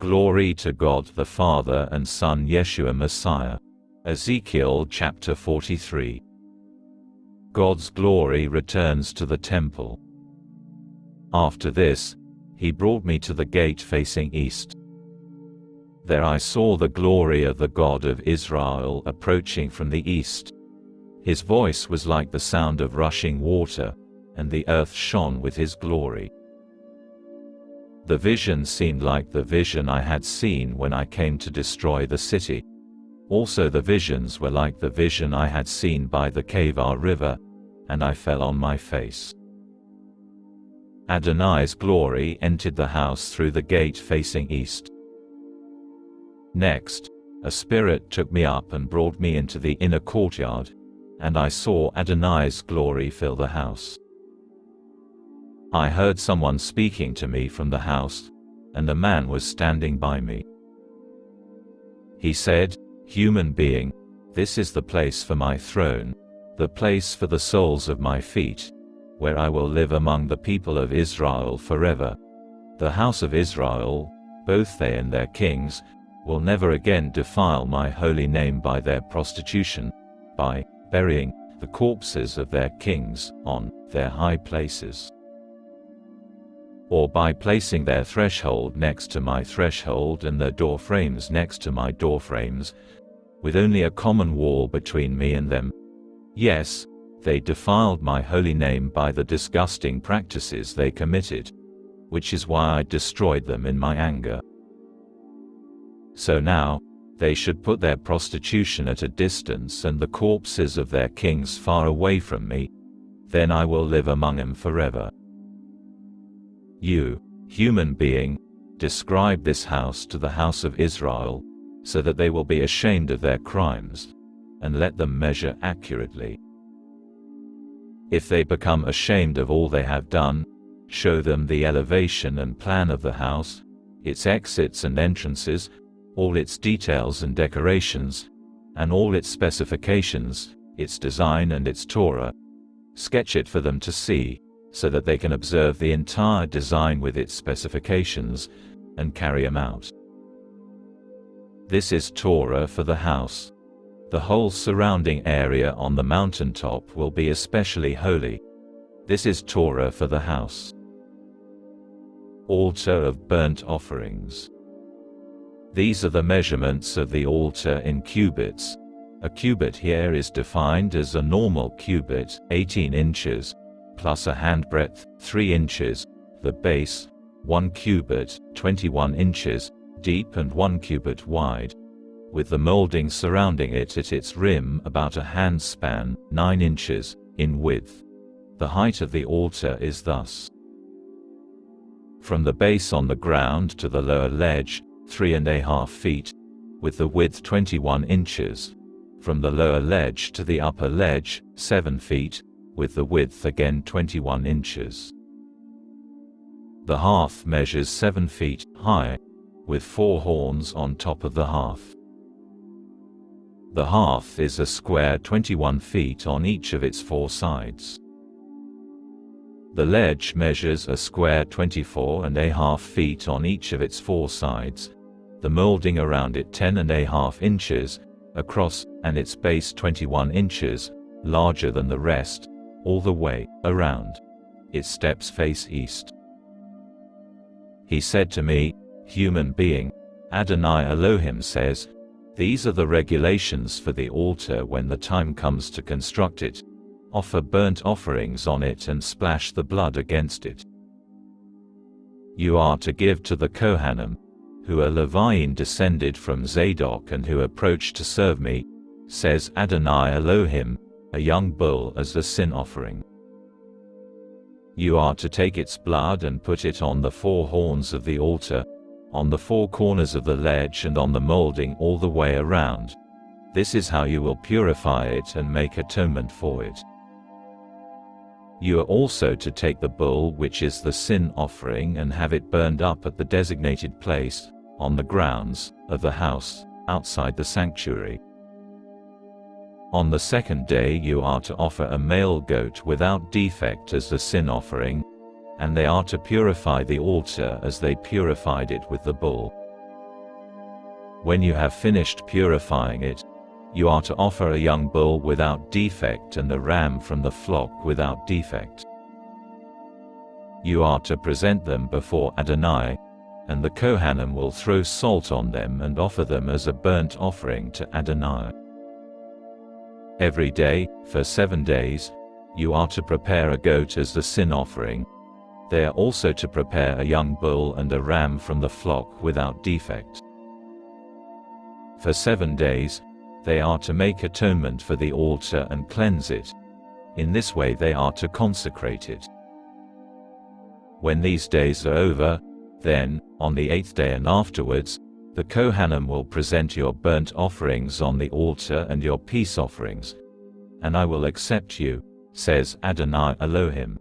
Glory to God the Father and Son Yeshua Messiah. Ezekiel chapter 43. God's glory returns to the temple. After this, he brought me to the gate facing east. There I saw the glory of the God of Israel approaching from the east. His voice was like the sound of rushing water, and the earth shone with his glory. The vision seemed like the vision I had seen when I came to destroy the city. Also the visions were like the vision I had seen by the Kavar river, and I fell on my face. Adonai's glory entered the house through the gate facing east. Next, a spirit took me up and brought me into the inner courtyard, and I saw Adonai's glory fill the house. I heard someone speaking to me from the house, and a man was standing by me. He said, "Human being, this is the place for my throne, the place for the soles of my feet, where I will live among the people of Israel forever. The house of Israel, both they and their kings, will never again defile my holy name by their prostitution, by burying the corpses of their kings on their high places, or by placing their threshold next to my threshold and their door frames next to my door frames, with only a common wall between me and them. Yes, they defiled my holy name by the disgusting practices they committed, which is why I destroyed them in my anger. So now, they should put their prostitution at a distance and the corpses of their kings far away from me. Then I will live among them forever. You, human being, describe this house to the house of Israel, so that they will be ashamed of their crimes, and let them measure accurately. If they become ashamed of all they have done, show them the elevation and plan of the house, its exits and entrances, all its details and decorations, and all its specifications, its design and its Torah. Sketch it for them to see, so that they can observe the entire design with its specifications, and carry them out. This is Torah for the house. The whole surrounding area on the mountaintop will be especially holy. This is Torah for the house. Altar of burnt offerings. These are the measurements of the altar in cubits. A cubit here is defined as a normal cubit, 18 inches, plus a handbreadth, 3 inches, the base, 1 cubit, 21 inches, deep and 1 cubit wide, with the molding surrounding it at its rim about a hand span, 9 inches, in width. The height of the altar is thus: from the base on the ground to the lower ledge, 3.5 feet, with the width 21 inches. From the lower ledge to the upper ledge, 7 feet, with the width again 21 inches. The hearth measures 7 feet high, with 4 horns on top of the hearth. The hearth is a square 21 feet on each of its 4 sides. The ledge measures a square 24.5 feet on each of its 4 sides, the molding around it 10.5 inches across, and its base 21 inches, larger than the rest, all the way around. Its steps face east. He said to me, "Human being, Adonai Elohim says, these are the regulations for the altar when the time comes to construct it. Offer burnt offerings on it and splash the blood against it. You are to give to the Kohanim, who are Leviim descended from Zadok and who approach to serve me, says Adonai Elohim, a young bull as a sin offering. You are to take its blood and put it on the 4 horns of the altar, on the 4 corners of the ledge and on the molding all the way around. This is how you will purify it and make atonement for it. You are also to take the bull which is the sin offering and have it burned up at the designated place, on the grounds of the house, outside the sanctuary. On the 2nd day you are to offer a male goat without defect as the sin offering, and they are to purify the altar as they purified it with the bull. When you have finished purifying it, you are to offer a young bull without defect and the ram from the flock without defect. You are to present them before Adonai, and the Kohanim will throw salt on them and offer them as a burnt offering to Adonai. Every day, for 7 days, you are to prepare a goat as the sin offering. They are also to prepare a young bull and a ram from the flock without defect. For 7 days, they are to make atonement for the altar and cleanse it. In this way they are to consecrate it. When these days are over, then, on the 8th day and afterwards, the Kohanim will present your burnt offerings on the altar and your peace offerings. And I will accept you, says Adonai Elohim.